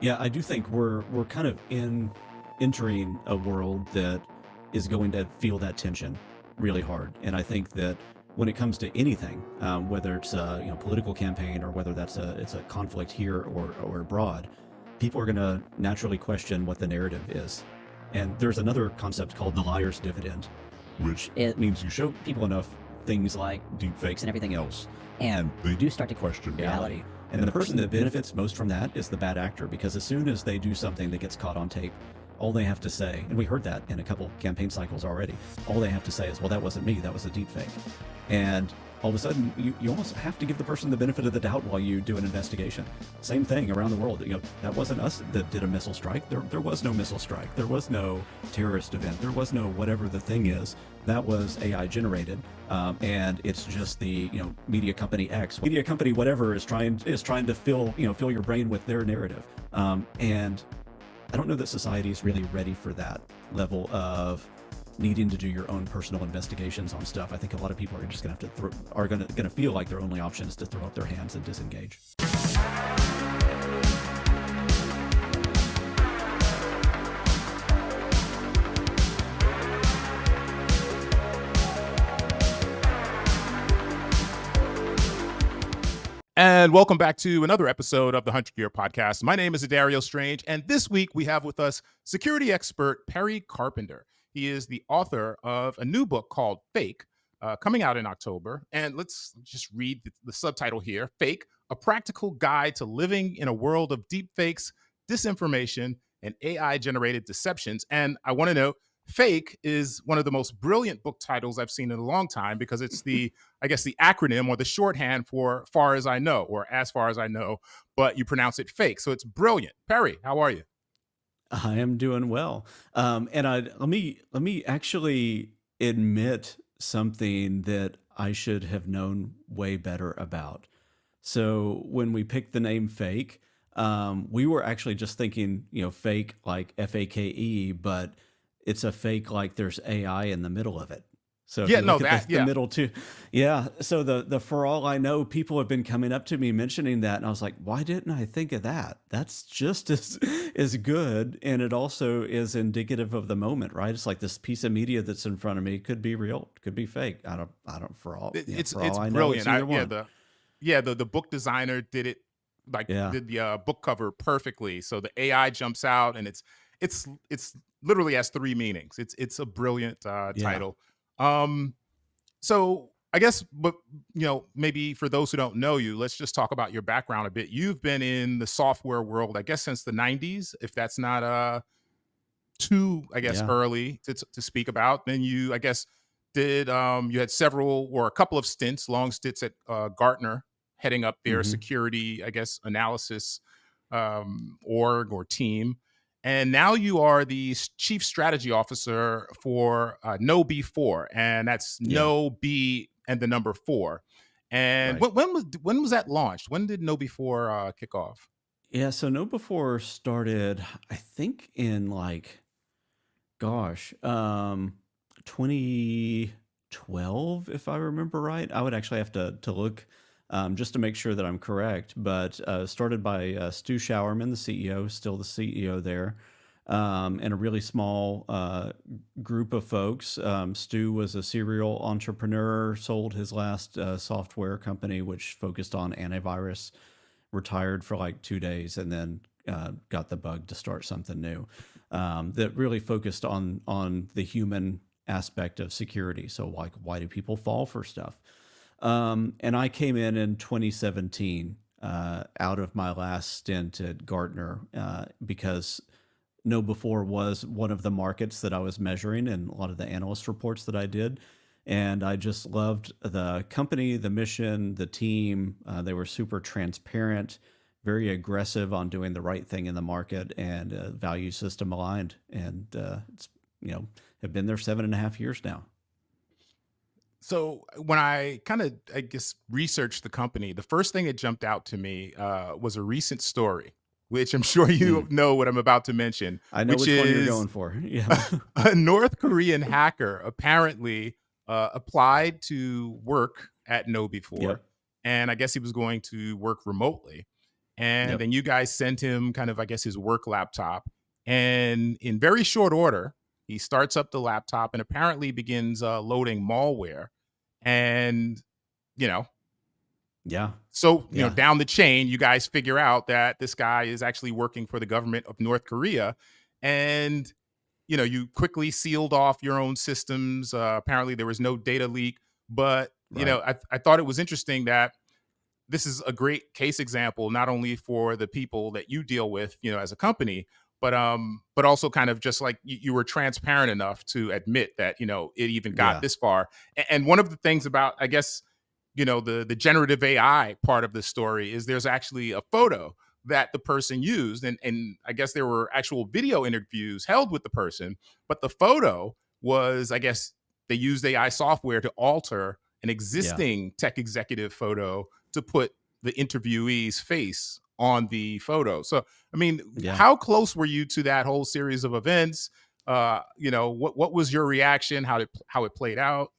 Yeah, I do think we're kind of entering a world that is going to feel that tension really hard, and I think that when it comes to anything, whether it's a political campaign or whether it's a conflict here or abroad, people are going to naturally question what the narrative is. And there's another concept called the liar's dividend, which it means you show people enough things like deepfakes and everything else, and they do start to question reality. And then the person that benefits most from that is the bad actor, because as soon as they do something that gets caught on tape, all they have to say, and we heard that in a couple campaign cycles already, all they have to say is, well, that wasn't me, that was a deepfake. And all of a sudden, you almost have to give the person the benefit of the doubt while you do an investigation. Same thing around the world. That wasn't us that did a missile strike. There was no missile strike. There was no terrorist event. There was no whatever the thing is. That was AI generated, and it's just the media company X, media company whatever is trying to fill your brain with their narrative. And I don't know that society is really ready for that level of needing to do your own personal investigations on stuff. I think a lot of people are just going to feel like their only option is to throw up their hands and disengage. And welcome back to another episode of the 100 Year Podcast. My name is Adario Strange, and this week we have with us security expert Perry Carpenter. He is the author of a new book called FAIK, coming out in October. And let's just read the subtitle here. FAIK, a practical guide to living in a world of deepfakes, disinformation, and AI-generated deceptions. And I want to know, FAIK is one of the most brilliant book titles I've seen in a long time, because it's the acronym or the shorthand for far as I know, or as far as I know, but you pronounce it fake. So it's brilliant. Perry, how are you? I am doing well. Let me actually admit something that I should have known way better about. So when we picked the name FAIK, we were actually just thinking, fake like FAKE, but it's a fake like there's AI in the middle of it. So the middle too. Yeah. So the for all I know, people have been coming up to me mentioning that, and I was like, why didn't I think of that? That's just as good, and it also is indicative of the moment, right? It's like this piece of media that's in front of me could be real, could be fake. I don't. For all it's I know, brilliant. it's either one. The book designer did it did the book cover perfectly. So the AI jumps out, and it's literally has three meanings. It's a brilliant title. So I guess, but maybe for those who don't know you, let's just talk about your background a bit. You've been in the software world, I guess, since the 90s, if that's not too, I guess, early to speak about. Then you, I guess, did you had several or a couple of long stints at Gartner, heading up their security, I guess, analysis org or team. And now you are the chief strategy officer for No B4, and that's No B and the number 4. And Right. when was that launched? When did No B4 kick off? Yeah. So No Before started, I think, in 2012, if I remember right. I would actually have to look just to make sure that I'm correct. But started by Stu Showerman, the CEO, still the CEO there, and a really small group of folks. Stu was a serial entrepreneur, sold his last software company, which focused on antivirus, retired for 2 days, and then got the bug to start something new that really focused on the human aspect of security. So why do people fall for stuff? And I came in 2017 out of my last stint at Gartner because No Before was one of the markets that I was measuring in a lot of the analyst reports that I did. And I just loved the company, the mission, the team. They were super transparent, very aggressive on doing the right thing in the market, and value system aligned. And it's have been there 7.5 years now. So when I kind of, I guess, researched the company, the first thing that jumped out to me was a recent story, which I'm sure you know what I'm about to mention. I know which one you're going for. Yeah. A North Korean hacker apparently applied to work at No Before, and I guess he was going to work remotely. And Yep. then you guys sent him kind of, I guess, his work laptop. And in very short order, he starts up the laptop and apparently begins loading malware. And, you know, Yeah. so, Yeah. down the chain, you guys figure out that this guy is actually working for the government of North Korea. And, you quickly sealed off your own systems. Apparently, there was no data leak. But, Right. I thought it was interesting that this is a great case example, not only for the people that you deal with, as a company, but also kind of just like you were transparent enough to admit that, it even got Yeah. this far. And one of the things about, I guess, the generative AI part of the story is there's actually a photo that the person used, and I guess there were actual video interviews held with the person, but the photo was, I guess, they used AI software to alter an Yeah. existing tech executive photo to put the interviewee's face on the photo. So, I mean, Yeah. how close were you to that whole series of events? What was your reaction? How it played out?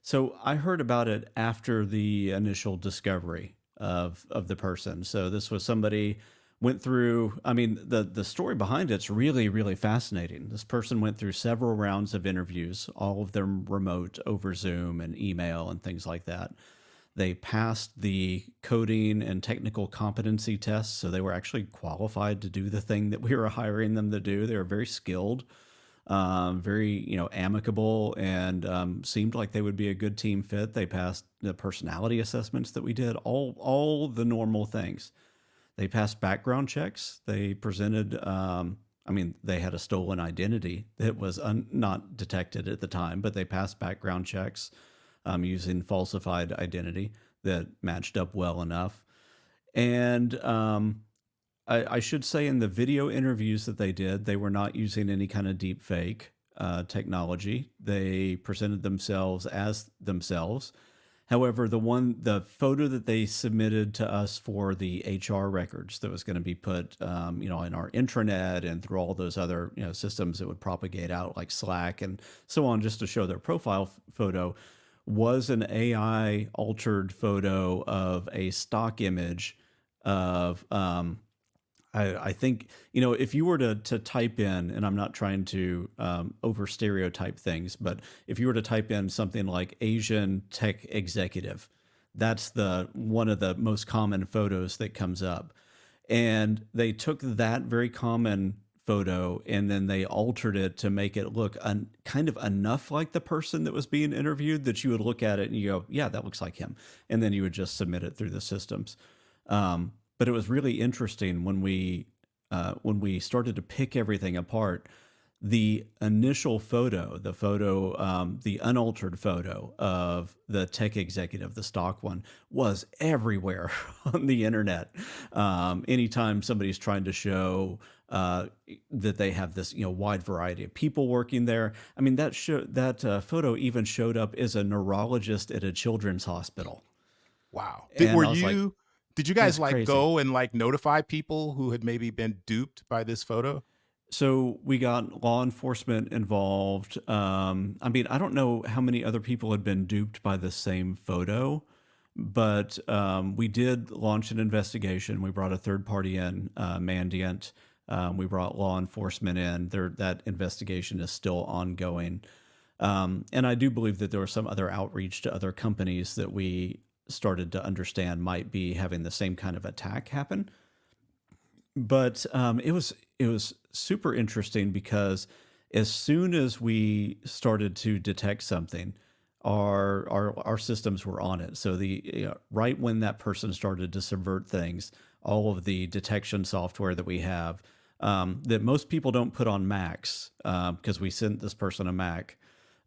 So I heard about it after the initial discovery of the person. So this was somebody went through. I mean, the story behind it's really really fascinating. This person went through several rounds of interviews, all of them remote over Zoom and email and things like that. They passed the coding and technical competency tests, so they were actually qualified to do the thing that we were hiring them to do. They were very skilled, very amicable, and seemed like they would be a good team fit. They passed the personality assessments that we did, all the normal things. They passed background checks. They presented. I mean, they had a stolen identity that was not detected at the time, but they passed background checks using falsified identity that matched up well enough. And I should say, in the video interviews that they did, they were not using any kind of deep fake technology. They presented themselves as themselves. However, the photo that they submitted to us for the HR records that was going to be put, in our intranet and through all those other, systems that would propagate out like Slack and so on, just to show their profile photo, was an AI altered photo of a stock image of I think if you were to type in, and I'm not trying to over stereotype things, but if you were to type in something like Asian tech executive, that's the one of the most common photos that comes up. And they took that very common photo and then they altered it to make it look kind of enough like the person that was being interviewed that you would look at it and you go, yeah, that looks like him. And then you would just submit it through the systems. But it was really interesting when we started to pick everything apart. The initial photo, the unaltered photo of the tech executive, the stock one, was everywhere on the internet. Anytime somebody's trying to show that they have this wide variety of people working there, I mean that photo even showed up as a neurologist at a children's hospital, Wow. and I was like, Did you guys that's like crazy. go and like notify people who had maybe been duped by this photo? So we got law enforcement involved. I mean, I don't know how many other people had been duped by the same photo, but we did launch an investigation. We brought a third party in, Mandiant. We brought law enforcement in. That investigation is still ongoing. And I do believe that there was some other outreach to other companies that we started to understand might be having the same kind of attack happen. But it was super interesting because as soon as we started to detect something, our systems were on it. So right when that person started to subvert things, all of the detection software that we have, that most people don't put on Macs, because we sent this person a Mac.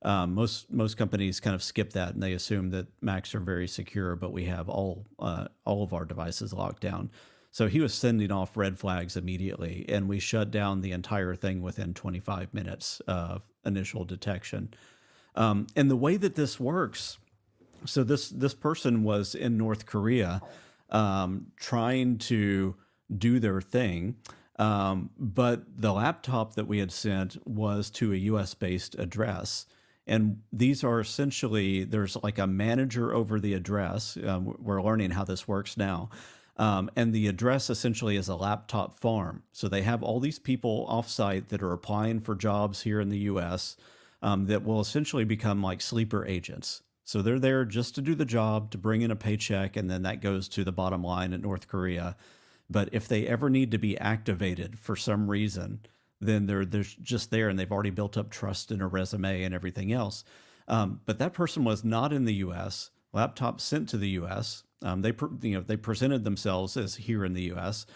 Most companies kind of skip that and they assume that Macs are very secure, but we have all of our devices locked down. So he was sending off red flags immediately, and we shut down the entire thing within 25 minutes of initial detection. And the way that this works, so this person was in North Korea, trying to do their thing, but the laptop that we had sent was to a U.S. based address. And these are essentially, there's like a manager over the address. We're learning how this works now. And the address essentially is a laptop farm. So they have all these people offsite that are applying for jobs here in the US that will essentially become like sleeper agents. So they're there just to do the job, to bring in a paycheck, and then that goes to the bottom line at North Korea. But if they ever need to be activated for some reason, then they're just there, and they've already built up trust in a resume and everything else. But that person was not in the U.S. Laptop sent to the U.S. They presented themselves as here in the U.S.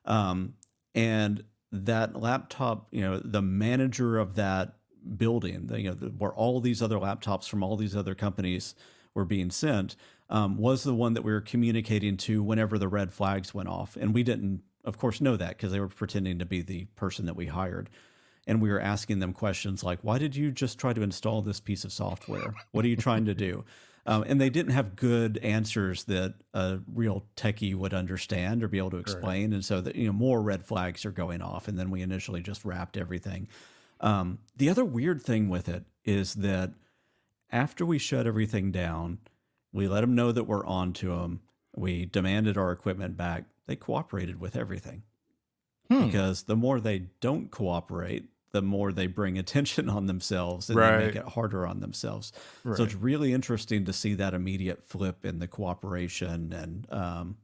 And that laptop, the manager of that building, where all these other laptops from all these other companies were being sent, was the one that we were communicating to whenever the red flags went off. And we didn't, of course, know that because they were pretending to be the person that we hired. And we were asking them questions like, why did you just try to install this piece of software? What are you trying to do? And they didn't have good answers that a real techie would understand or be able to explain. And so that, more red flags are going off. And then we initially just wrapped everything. The other weird thing with it is that after we shut everything down, we let them know that we're on to them. We demanded our equipment back. They cooperated with everything. Because the more they don't cooperate, the more they bring attention on themselves, and they make it harder on themselves. So it's really interesting to see that immediate flip in the cooperation. And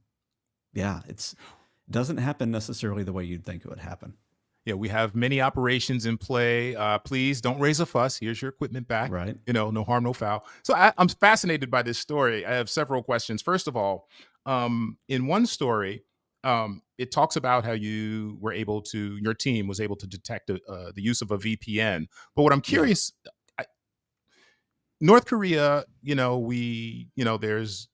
it doesn't happen necessarily the way you'd think it would happen. Yeah, we have many operations in play. Please don't raise a fuss. Here's your equipment back. Right. No harm, no foul. So I'm fascinated by this story. I have several questions. First of all, in one story, it talks about how your team was able to detect the use of a VPN. But what I'm curious, North Korea, there's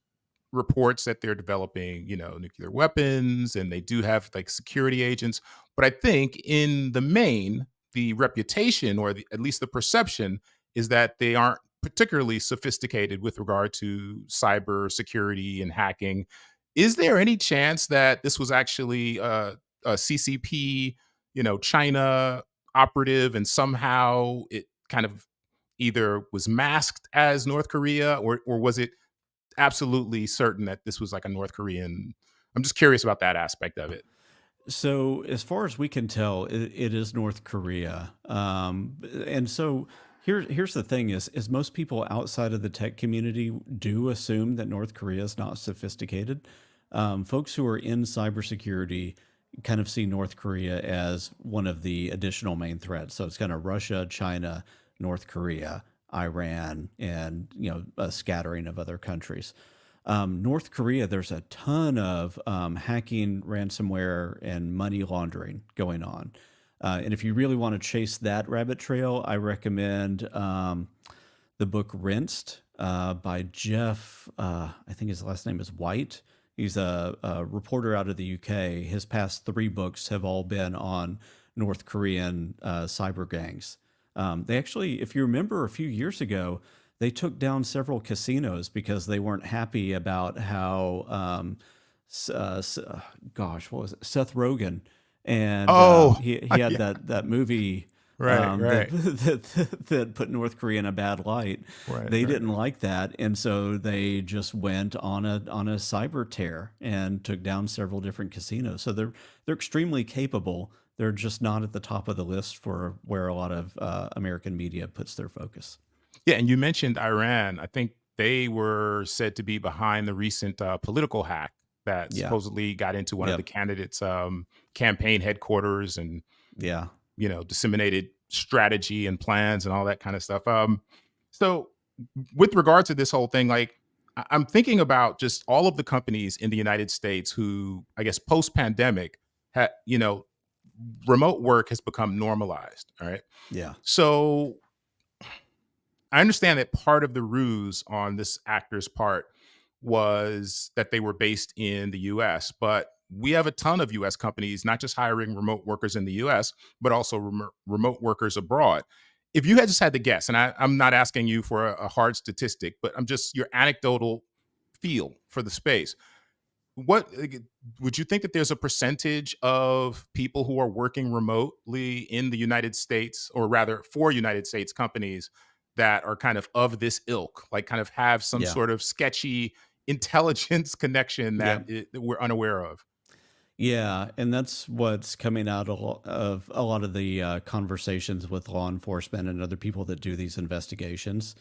reports that they're developing, nuclear weapons, and they do have like security agents. But I think in the main, the reputation, or at least the perception, is that they aren't particularly sophisticated with regard to cyber security and hacking. Is there any chance that this was actually a CCP, China operative, and somehow it kind of either was masked as North Korea, or was it absolutely certain that this was like a North Korean? I'm just curious about that aspect of it. So as far as we can tell, it is North Korea. And so here's the thing is most people outside of the tech community do assume that North Korea is not sophisticated. Folks who are in cybersecurity kind of see North Korea as one of the additional main threats. So it's kind of Russia, China, North Korea, Iran, and a scattering of other countries. North Korea, there's a ton of hacking, ransomware, and money laundering going on. And if you really want to chase that rabbit trail, I recommend the book Rinsed by Jeff. I think his last name is White. He's a reporter out of the UK. His past 3 books have all been on North Korean cyber gangs. They actually, if you remember a few years ago, they took down several casinos because they weren't happy about how, what was it? Seth Rogen, and he had that movie that put North Korea in a bad light. They didn't like that, and so they just went on a cyber tear and took down several different casinos. So they're extremely capable. They're just not at the top of the list for where a lot of American media puts their focus. Yeah, and you mentioned Iran. I think they were said to be behind the recent political hack that supposedly got into one of the candidates' campaign headquarters, and disseminated strategy and plans and all that kind of stuff. So with regard to this whole thing, like I'm thinking about just all of the companies in the United States who, I guess, post-pandemic, remote work has become normalized. All right. Yeah. So I understand that part of the ruse on this actor's part was that they were based in the US, but we have a ton of US companies, not just hiring remote workers in the US, but also remote workers abroad. If you had just had to guess, and I'm not asking you for a hard statistic, but I'm just your anecdotal feel for the space. What would you think that there's a percentage of people who are working remotely in the United States, or rather for United States companies, that are kind of this ilk, like kind of have some sort of sketchy intelligence connection Yeah. that we're unaware of. Yeah, and that's what's coming out of a lot of the conversations with law enforcement and other people that do these investigations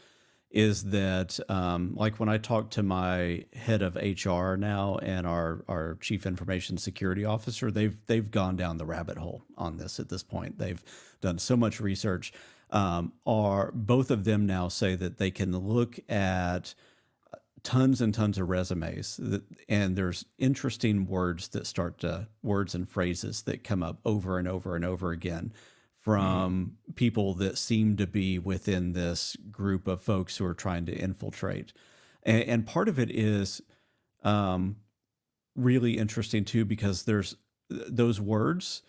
is that, like when I talk to my head of HR now and our chief information security officer, they've gone down the rabbit hole on this at this point. They've done so much research. Are both of them now say that they can look at tons and tons of resumes and there's interesting words and phrases that come up over and over and over again from people that seem to be within this group of folks who are trying to infiltrate. And part of it is really interesting too, because there's those words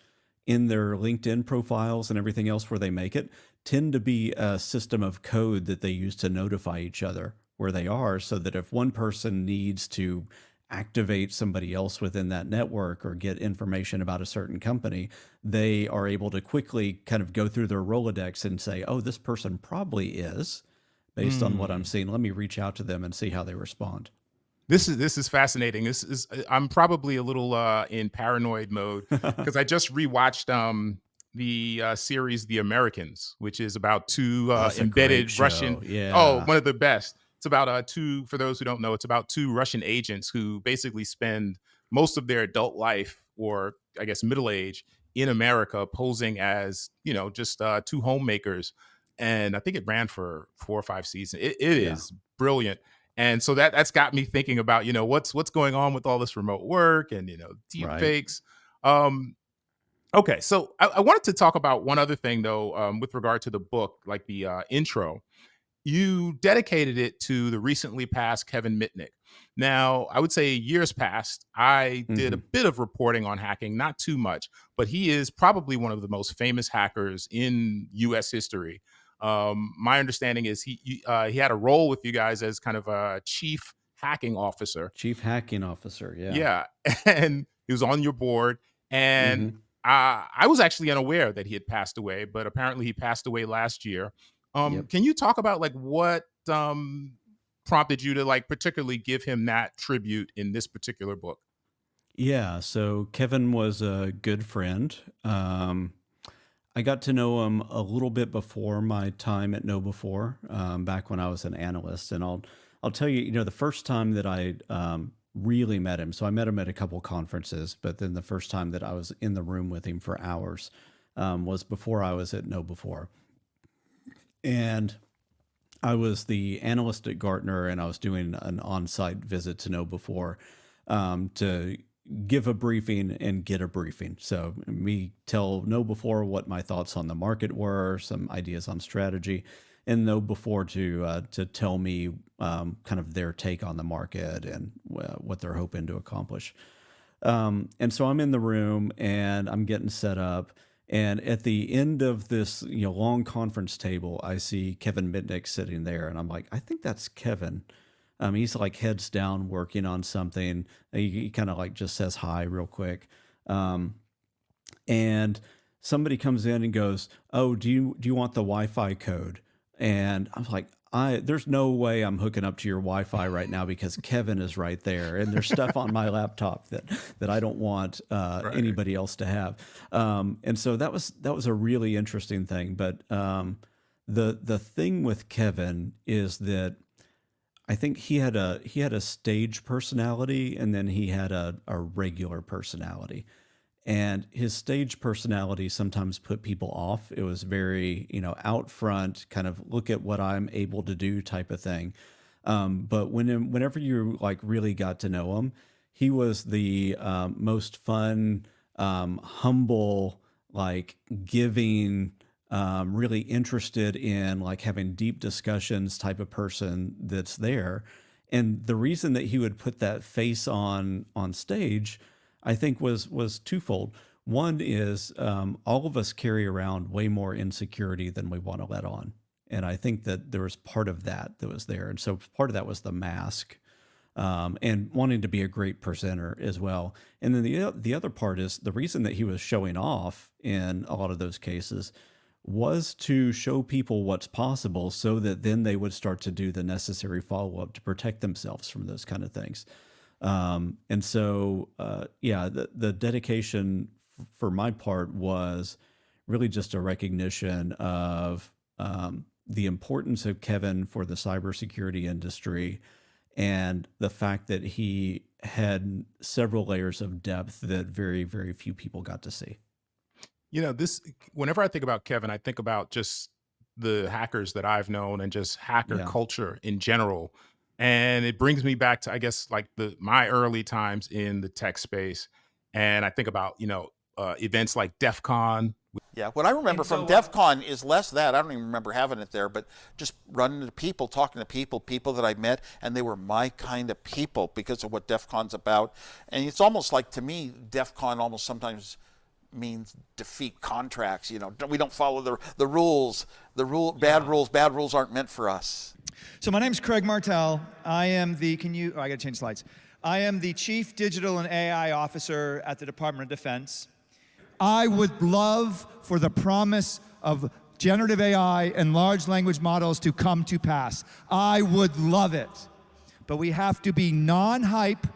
in their LinkedIn profiles and everything else where they make it tend to be a system of code that they use to notify each other where they are, so that if one person needs to activate somebody else within that network or get information about a certain company, they are able to quickly kind of go through their Rolodex and say, oh, this person probably is, based on what I'm seeing. Let me reach out to them and see how they respond. This is fascinating. This is I'm probably a little in paranoid mode because I just rewatched the series The Americans, which is about two That's a great embedded show. Russian. Oh, Yeah. one of the best. It's about two. For those who don't know, it's about two Russian agents who basically spend most of their adult life, or I guess middle age, in America, posing as just two homemakers. And I think it ran for 4 or 5 seasons. It Yeah. is brilliant. And so that's got me thinking about what's going on with all this remote work and deep Right. fakes. Okay, so I wanted to talk about one other thing though, with regard to the book, like the intro. You dedicated it to the recently passed Kevin Mitnick. Now, I would say years past, I did a Hmm. bit of reporting on hacking, not too much, but he is probably one of the most famous hackers in U.S. history. My understanding is he had a role with you guys as kind of a chief hacking officer. Chief hacking officer. Yeah. Yeah, and he was on your board, and Hmm. I was actually unaware that he had passed away, but apparently he passed away last year. Yep. Can you talk about like what prompted you to like particularly give him that tribute in this particular book? Yeah. So Kevin was a good friend. I got to know him a little bit before my time at Know Before, back when I was an analyst, and I'll tell you, the first time that I really met him. So I met him at a couple conferences, but then the first time that I was in the room with him for hours was before I was at Know Before, and I was the analyst at Gartner, and I was doing an on-site visit to Know Before to give a briefing and get a briefing. So me tell Know Before what my thoughts on the market were, some ideas on strategy, and Know Before to tell me kind of their take on the market and what they're hoping to accomplish. And so I'm in the room and I'm getting set up. And at the end of this, long conference table, I see Kevin Mitnick sitting there, and I'm like, I think that's Kevin. He's like heads down working on something. He kind of like just says hi real quick. And somebody comes in and goes, "Oh, do you want the Wi-Fi code?" And I'm like, there's no way I'm hooking up to your Wi-Fi right now because Kevin is right there, and there's stuff on my laptop that I don't want Right. anybody else to have. And so that was a really interesting thing. But the thing with Kevin is that I think he had a stage personality, and then he had a regular personality. And his stage personality sometimes put people off. It was very, out front, kind of look at what I'm able to do type of thing. But whenever you like really got to know him, he was the most fun, humble, like giving, really interested in like having deep discussions type of person that's there. And the reason that he would put that face on stage, I think was twofold. One is all of us carry around way more insecurity than we want to let on. And I think that there was part of that was there. And so part of that was the mask, and wanting to be a great presenter as well. And then the other part is the reason that he was showing off in a lot of those cases was to show people what's possible so that then they would start to do the necessary follow-up to protect themselves from those kind of things. And so, yeah, the dedication for my part was really just a recognition of the importance of Kevin for the cybersecurity industry and the fact that he had several layers of depth that very, very few people got to see. This, whenever I think about Kevin, I think about just the hackers that I've known and just hacker Yeah. culture in general. And it brings me back to, I guess, like my early times in the tech space. And I think about, events like DEFCON. Yeah, what I remember from DEFCON is less that. I don't even remember having it there, but just running into people, talking to people that I met, and they were my kind of people because of what DEFCON's about. And it's almost like, to me, DEFCON almost sometimes means defeat contracts. We don't follow the rules. Bad rules aren't meant for us. So my name's Craig Martell. I am the, I gotta change slides. I am the Chief Digital and AI Officer at the Department of Defense. I would love for the promise of generative AI and large language models to come to pass. I would love it. But we have to be non-hype,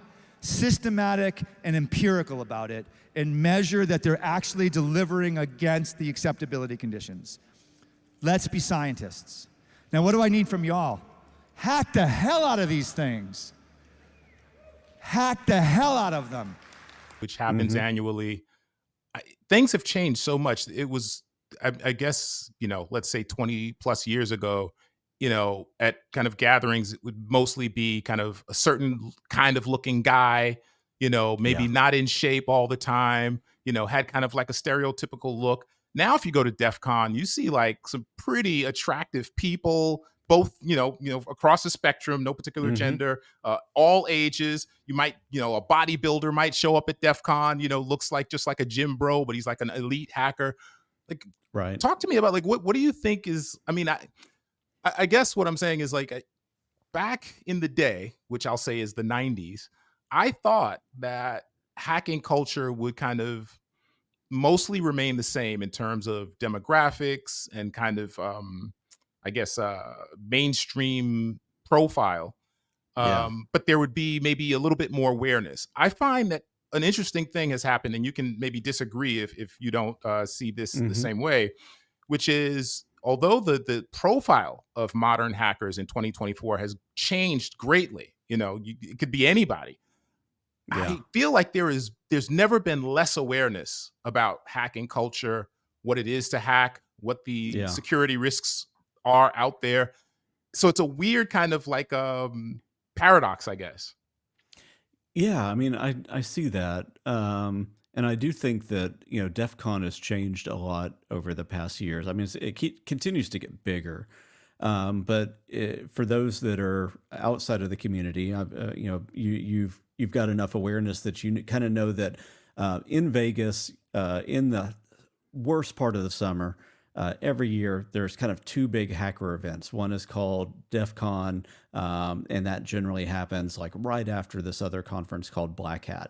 systematic, and empirical about it and measure that they're actually delivering against the acceptability conditions. Let's be scientists. Now, what do I need from y'all? Hack the hell out of these things. Hack the hell out of them. Which happens annually. Things have changed so much. It was, I guess, let's say 20 plus years ago, at kind of gatherings, it would mostly be kind of a certain kind of looking guy, maybe not in shape all the time, had kind of like a stereotypical look. Now, if you go to DEF CON, you see like some pretty attractive people, both, across the spectrum, no particular gender, all ages. You might, a bodybuilder might show up at DEF CON, looks like just like a gym bro, but he's like an elite hacker. Like, Right. Talk to me about like, what do you think is, I guess what I'm saying is like, back in the day, which I'll say is the 90s, I thought that hacking culture would kind of mostly remain the same in terms of demographics and kind of, mainstream profile. But there would be maybe a little bit more awareness. I find that an interesting thing has happened, and you can maybe disagree if you don't see this the same way, which is, although the profile of modern hackers in 2024 has changed greatly, it could be anybody. I feel like there's never been less awareness about hacking culture, what it is to hack, what the security risks are out there. So it's a weird kind of like paradox, I guess. Yeah, I see that. And I do think that, DEF CON has changed a lot over the past years. It continues to get bigger. But for those that are outside of the community, you've got enough awareness that you kind of know that in Vegas, in the worst part of the summer, every year there's kind of two big hacker events. One is called DEF CON, and that generally happens like right after this other conference called Blackhat.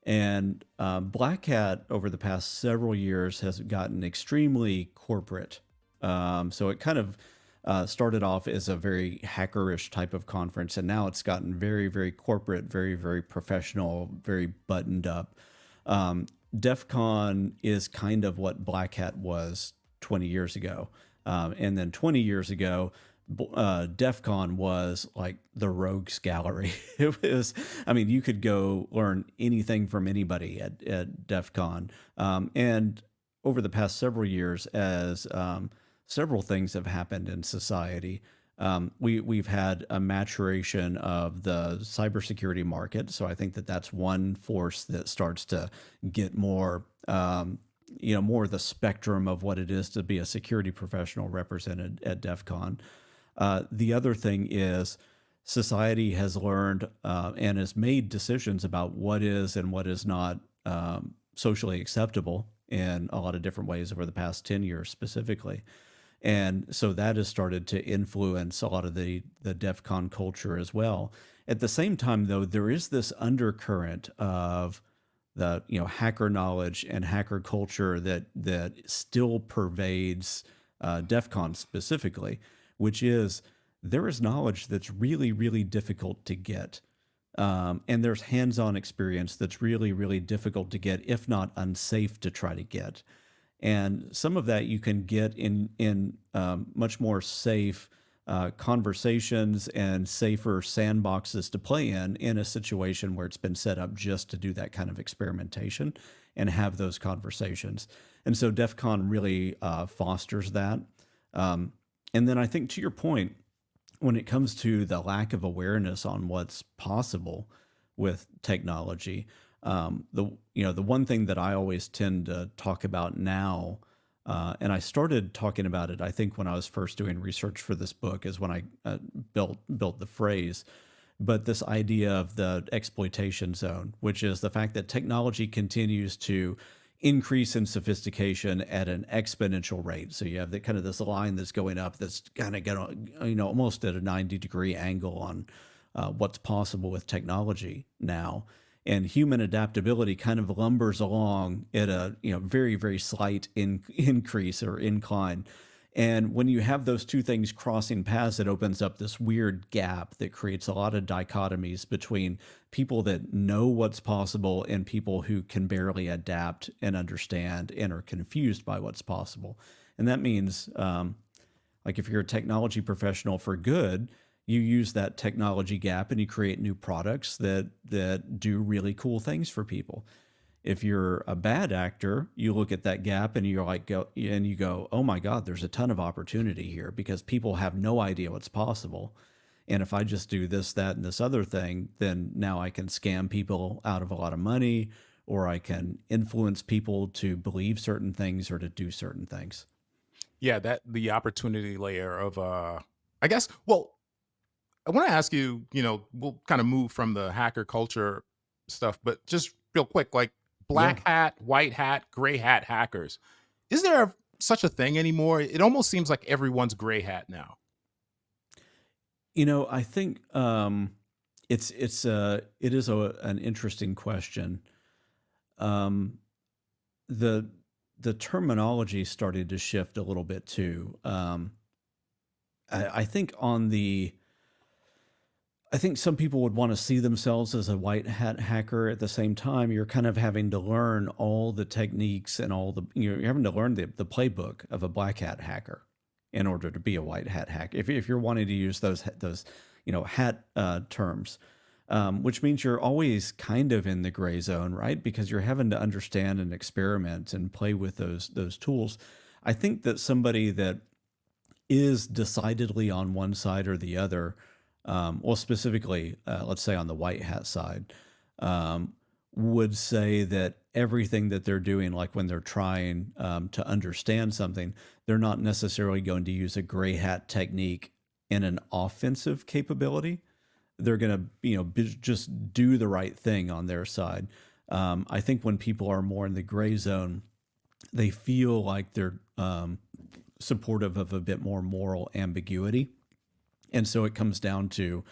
And Blackhat over the past several years has gotten extremely corporate. So it kind of started off as a very hackerish type of conference, and now it's gotten very, very corporate, very, very professional, very buttoned up. DEF CON is kind of what Blackhat was 20 years ago. And then 20 years ago, DEF CON was like the rogues gallery. It was, you could go learn anything from anybody at DEF CON. And over the past several years, as several things have happened in society, we've had a maturation of the cybersecurity market. So I think that that's one force that starts to get more, more of the spectrum of what it is to be a security professional represented at DEF CON. The other thing is society has learned and has made decisions about what is and what is not socially acceptable in a lot of different ways over the past 10 years specifically. And so that has started to influence a lot of the DEF CON culture as well. At the same time, though, there is this undercurrent of the hacker knowledge and hacker culture that still pervades DEFCON specifically, which is there is knowledge that's really, really difficult to get. And there's hands-on experience that's really, really difficult to get, if not unsafe to try to get. And some of that you can get in much more safe conversations and safer sandboxes to play in a situation where it's been set up just to do that kind of experimentation and have those conversations. And so DEF CON really fosters that. And then I think to your point, when it comes to the lack of awareness on what's possible with technology, the one thing that I always tend to talk about now, and I started talking about it, I think, when I was first doing research for this book, is when I built the phrase. But this idea of the exploitation zone, which is the fact that technology continues to increase in sophistication at an exponential rate. So you have kind of this line that's going up, that's kind of going, almost at a 90-degree angle on what's possible with technology now. And human adaptability kind of lumbers along at a very, very slight increase or incline. And when you have those two things crossing paths, it opens up this weird gap that creates a lot of dichotomies between people that know what's possible and people who can barely adapt and understand and are confused by what's possible. And that means, like, if you're a technology professional for good, you use that technology gap and you create new products that do really cool things for people. If you're a bad actor, you look at that gap and you go, oh my God, there's a ton of opportunity here because people have no idea what's possible. And if I just do this, that, and this other thing, then now I can scam people out of a lot of money, or I can influence people to believe certain things or to do certain things. Yeah, that the opportunity layer of I guess, well, I want to ask you, we'll kind of move from the hacker culture stuff, but just real quick, like black hat, white hat, gray hat hackers. Is there such a thing anymore? It almost seems like everyone's gray hat now. I think it is an interesting question. The terminology started to shift a little bit too. I think I think some people would want to see themselves as a white hat hacker. At the same time, you're kind of having to learn all the techniques and you're having to learn the playbook of a black hat hacker in order to be a white hat hacker. If you're wanting to use those hat terms, which means you're always kind of in the gray zone, right? Because you're having to understand and experiment and play with those tools. I think that somebody that is decidedly on one side or the other, well, specifically, let's say on the white hat side, would say that everything that they're doing, like when they're trying to understand something, they're not necessarily going to use a gray hat technique in an offensive capability. They're going to, just do the right thing on their side. I think when people are more in the gray zone, they feel like they're supportive of a bit more moral ambiguity. And so it comes down to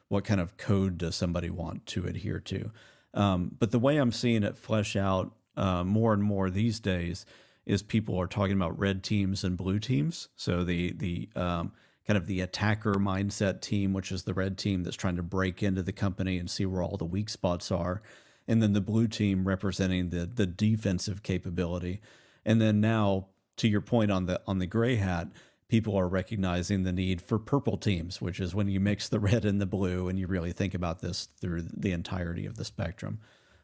what kind of code does somebody want to adhere to. But the way I'm seeing it flesh out more and more these days is people are talking about red teams and blue teams. So the kind of the attacker mindset team, which is the red team that's trying to break into the company and see where all the weak spots are. And then the blue team representing the defensive capability. And then now, to your point on the gray hat, people are recognizing the need for purple teams, which is when you mix the red and the blue and you really think about this through the entirety of the spectrum.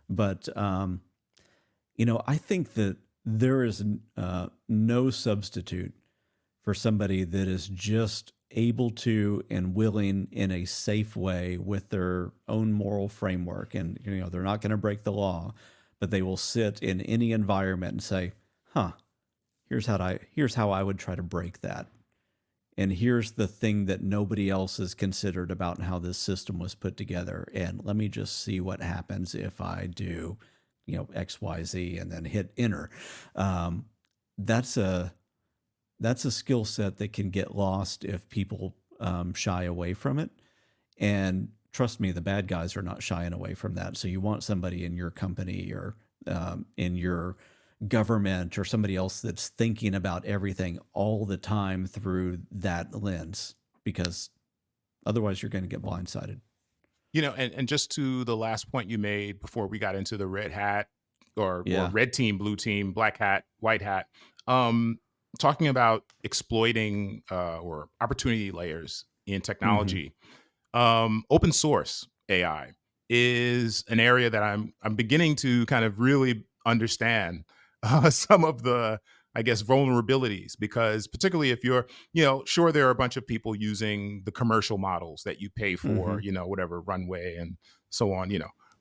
But, I think that there is no substitute for somebody that is just able to and willing in a safe way with their own moral framework. And, they're not going to break the law, but they will sit in any environment and say, here's how I would try to break that. And here's the thing that nobody else has considered about how this system was put together. And let me just see what happens if I do, X, Y, Z, and then hit enter. That's a skill set that can get lost if people shy away from it. And trust me, the bad guys are not shying away from that. So you want somebody in your company or in your government or somebody else that's thinking about everything all the time through that lens, because otherwise you're going to get blindsided. And just to the last point you made before we got into the red hat or Yeah. red team, blue team, black hat, white hat, talking about exploiting or opportunity layers in technology, open source AI is an area that I'm beginning to kind of really understand some of the, I guess, vulnerabilities, because particularly if you're, sure, there are a bunch of people using the commercial models that you pay for, whatever runway and so on,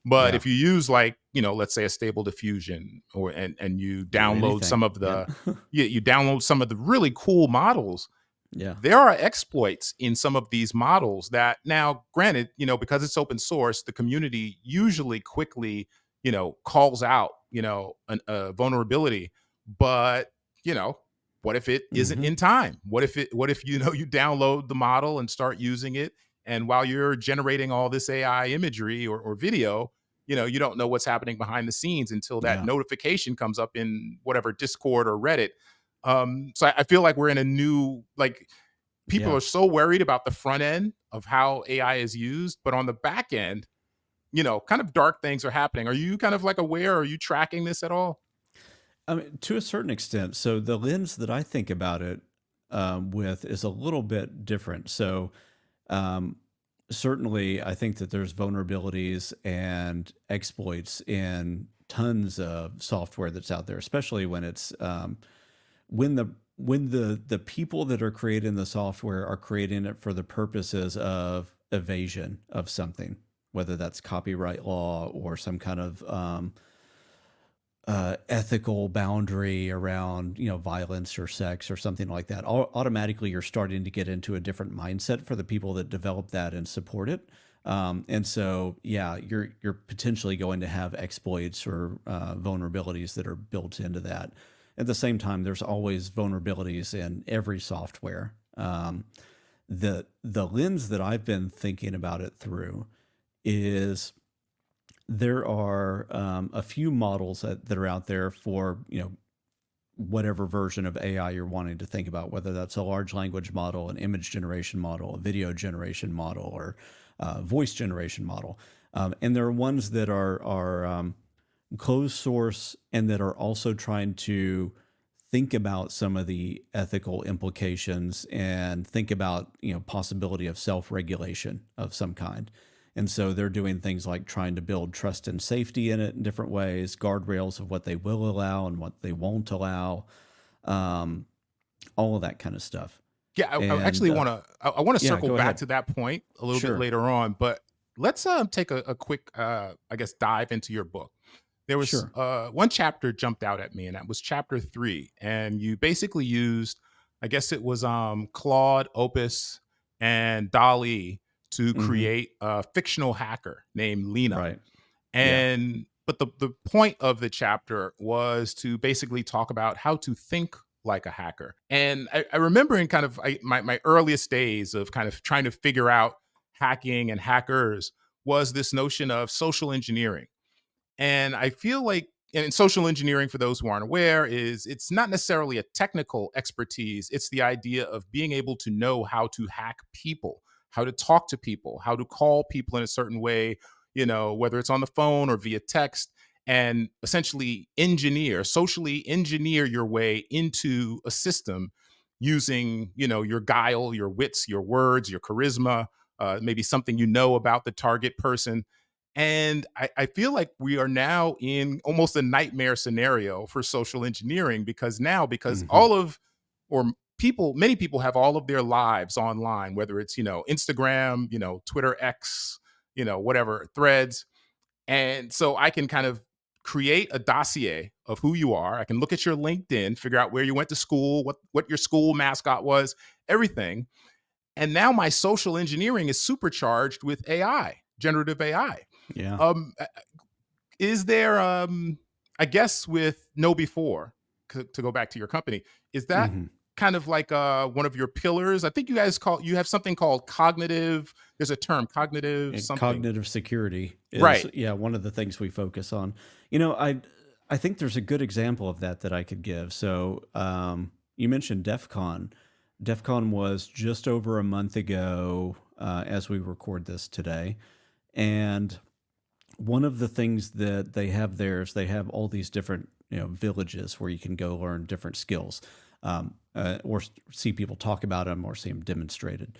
but Yeah. if you use like, let's say a stable diffusion and you download some of the, you download some of the really cool models. Yeah. There are exploits in some of these models that now, granted, because it's open source, the community usually quickly, calls out, a vulnerability. But, what if it isn't in time? What if you download the model and start using it, and while you're generating all this AI imagery or video, you don't know what's happening behind the scenes until that notification comes up in whatever Discord or Reddit. So I feel like we're in a new, like, people are so worried about the front end of how AI is used, but on the back end, kind of dark things are happening. Are you kind of like aware? Are you tracking this at all? I mean, to a certain extent. So the lens that I think about it with is a little bit different. So um, certainly, I think that there's vulnerabilities and exploits in tons of software that's out there, especially when it's when the people that are creating the software are creating it for the purposes of evasion of something, whether that's copyright law or some kind of ethical boundary around, violence or sex or something like that. Automatically, you're starting to get into a different mindset for the people that develop that and support it. And so, yeah, you're potentially going to have exploits or vulnerabilities that are built into that. At the same time, there's always vulnerabilities in every software. The lens that I've been thinking about it through is there are a few models that are out there for, whatever version of AI you're wanting to think about, whether that's a large language model, an image generation model, a video generation model, or voice generation model. And there are ones that are closed source and that are also trying to think about some of the ethical implications and think about, possibility of self-regulation of some kind. And so they're doing things like trying to build trust and safety in it in different ways, guardrails of what they will allow and what they won't allow, all of that kind of stuff. Yeah, I actually want to circle go back ahead. to that point a little Sure. bit later on, but let's take a quick, I guess, dive into your book. There was Sure. one chapter jumped out at me, and that was chapter 3. And you basically used, I guess it was Claude, Opus, and DALL-E to create a fictional hacker named Lena. Right. And but the point of the chapter was to basically talk about how to think like a hacker. And I remember in kind of my earliest days of kind of trying to figure out hacking and hackers was this notion of social engineering. And I feel like, and social engineering, for those who aren't aware, is it's not necessarily a technical expertise. It's the idea of being able to know how to hack people, how to talk to people, how to call people in a certain way, whether it's on the phone or via text, and essentially socially engineer your way into a system using, your guile, your wits, your words, your charisma, maybe something about the target person. And I feel like we are now in almost a nightmare scenario for social engineering, because all of, or many people have all of their lives online, whether it's, Instagram, Twitter, X, whatever, Threads. And so I can kind of create a dossier of who you are. I can look at your LinkedIn, figure out where you went to school, what your school mascot was, everything. And now my social engineering is supercharged with AI, generative AI. Yeah. Is there, I guess, with KnowBe4, to go back to your company, is that kind of like one of your pillars? I think you have something called cognitive. There's a term, cognitive something. Cognitive security is, Right. one of the things we focus on. I think there's a good example of that I could give. So you mentioned DEFCON. DEFCON was just over a month ago as we record this today. And one of the things that they have there is they have all these different villages where you can go learn different skills or see people talk about them or see them demonstrated.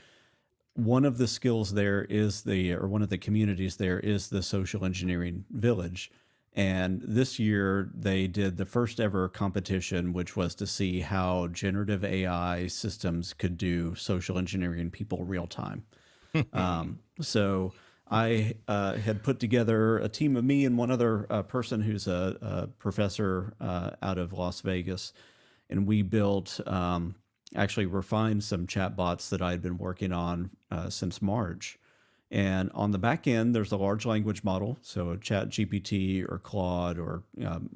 One of the skills there is one of the communities there is the social engineering village. And this year they did the first ever competition, which was to see how generative AI systems could do social engineering people real time. So I had put together a team of me and one other person who's a professor out of Las Vegas. And we built, actually refined some chatbots that I had been working on since March. And on the back end, there's a large language model, so ChatGPT or Claude or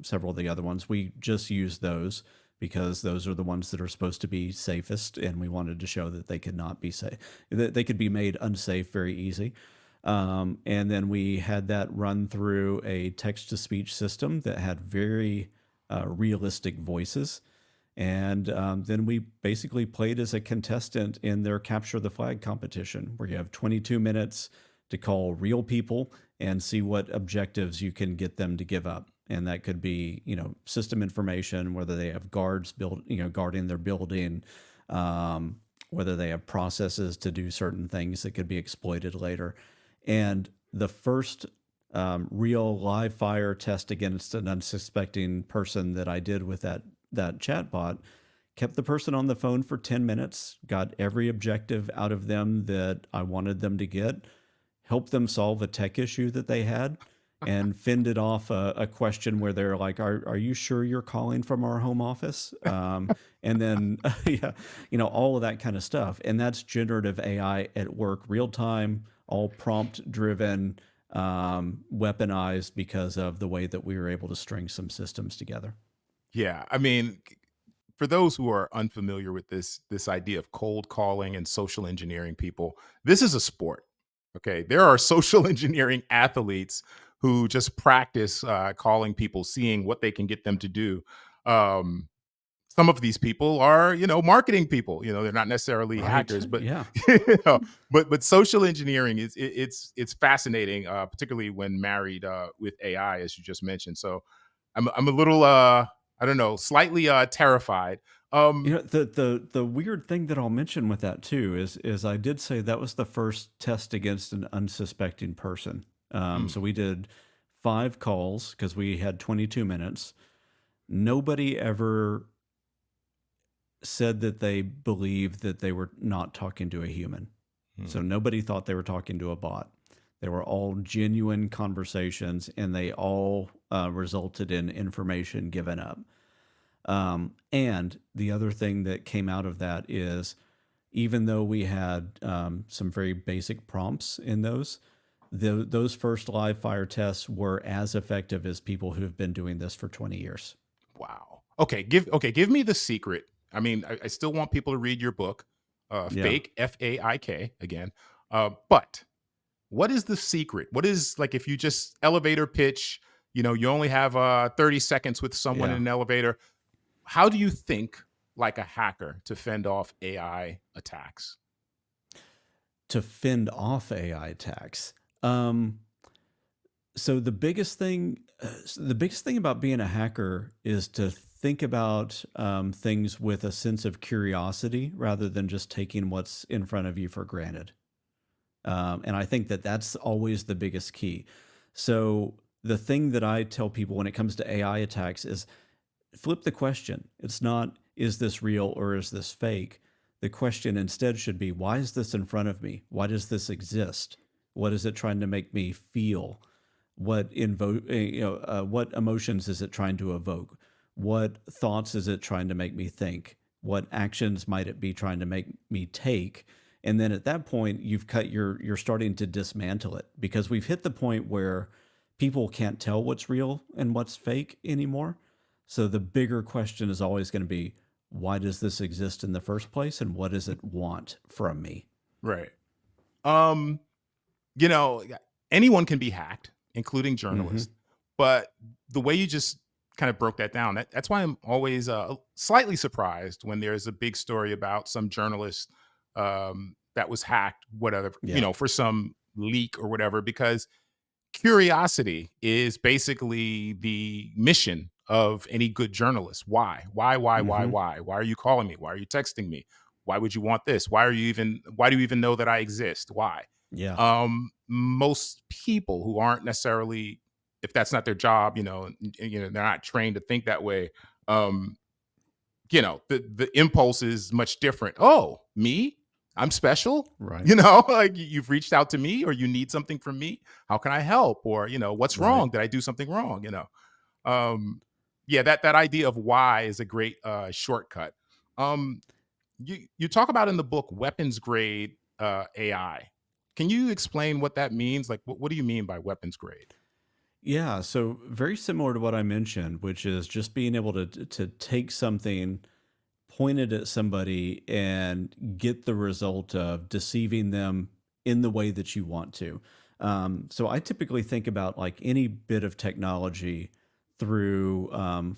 several of the other ones. We just use those because those are the ones that are supposed to be safest, and we wanted to show that they could not be safe, that they could be made unsafe very easy. And then we had that run through a text-to-speech system that had very realistic voices. And then we basically played as a contestant in their Capture the Flag competition, where you have 22 minutes to call real people and see what objectives you can get them to give up. And that could be, system information, whether they have guards guarding their building, whether they have processes to do certain things that could be exploited later. And the first real live fire test against an unsuspecting person that I did with that chatbot kept the person on the phone for 10 minutes, got every objective out of them that I wanted them to get, helped them solve a tech issue that they had, and fended off a question where they're like, are you sure you're calling from our home office? And then, all of that kind of stuff. And that's generative AI at work, real time, all prompt driven, weaponized because of the way that we were able to string some systems together. Yeah, I mean, for those who are unfamiliar with this idea of cold calling and social engineering people, this is a sport. Okay, there are social engineering athletes who just practice calling people, seeing what they can get them to do. Some of these people are, marketing people. They're not necessarily hackers, but yeah, but social engineering it's fascinating, particularly when married with AI, as you just mentioned. So I'm a little I don't know, slightly terrified. The weird thing that I'll mention with that too is I did say that was the first test against an unsuspecting person. So we did 5 calls because we had 22 minutes. Nobody ever said that they believed that they were not talking to a human. So nobody thought they were talking to a bot. They were all genuine conversations, and they all resulted in information given up. And the other thing that came out of that is, even though we had some very basic prompts in those first live fire tests were as effective as people who have been doing this for 20 years. Wow. Okay, give me the secret. I mean, I still want people to read your book, FAIK, FAIK again. But what is the secret? What is, like, if you just elevator pitch, you only have 30 seconds with someone in an elevator. How do you think like a hacker to fend off AI attacks? To fend off AI attacks. So the biggest thing about being a hacker is to think about things with a sense of curiosity rather than just taking what's in front of you for granted. And I think that that's always the biggest key. So the thing that I tell people when it comes to AI attacks is flip the question. It's not, is this real or is this fake? The question instead should be, why is this in front of me? Why does this exist? What is it trying to make me feel? What emotions is it trying to evoke? What thoughts is it trying to make me think? What actions might it be trying to make me take? And then at that point, you're starting to dismantle it, because we've hit the point where people can't tell what's real and what's fake anymore. So the bigger question is always going to be, why does this exist in the first place, and what does it want from me? Right. Anyone can be hacked, including journalists. But the way you just kind of broke that down. That's why I'm always slightly surprised when there's a big story about some journalist that was hacked, whatever, Yeah. for some leak or whatever, because curiosity is basically the mission of any good journalist. Why? Hmm. Why are you calling me? Why are you texting me? Why would you want this? Why do you even know that I exist? Why? Yeah. Most people who aren't necessarily, if that's not their job, they're not trained to think that way. Um, the impulse is much different. Oh, me? I'm special? Right. Like you've reached out to me or you need something from me. How can I help? Or, what's Right. wrong? Did I do something wrong? Um, yeah, that idea of why is a great shortcut. Um, you talk about in the book weapons grade AI. Can you explain what that means? Like, what do you mean by weapons grade? Yeah, so very similar to what I mentioned, which is just being able to take something, point it at somebody, and get the result of deceiving them in the way that you want to. So I typically think about like any bit of technology through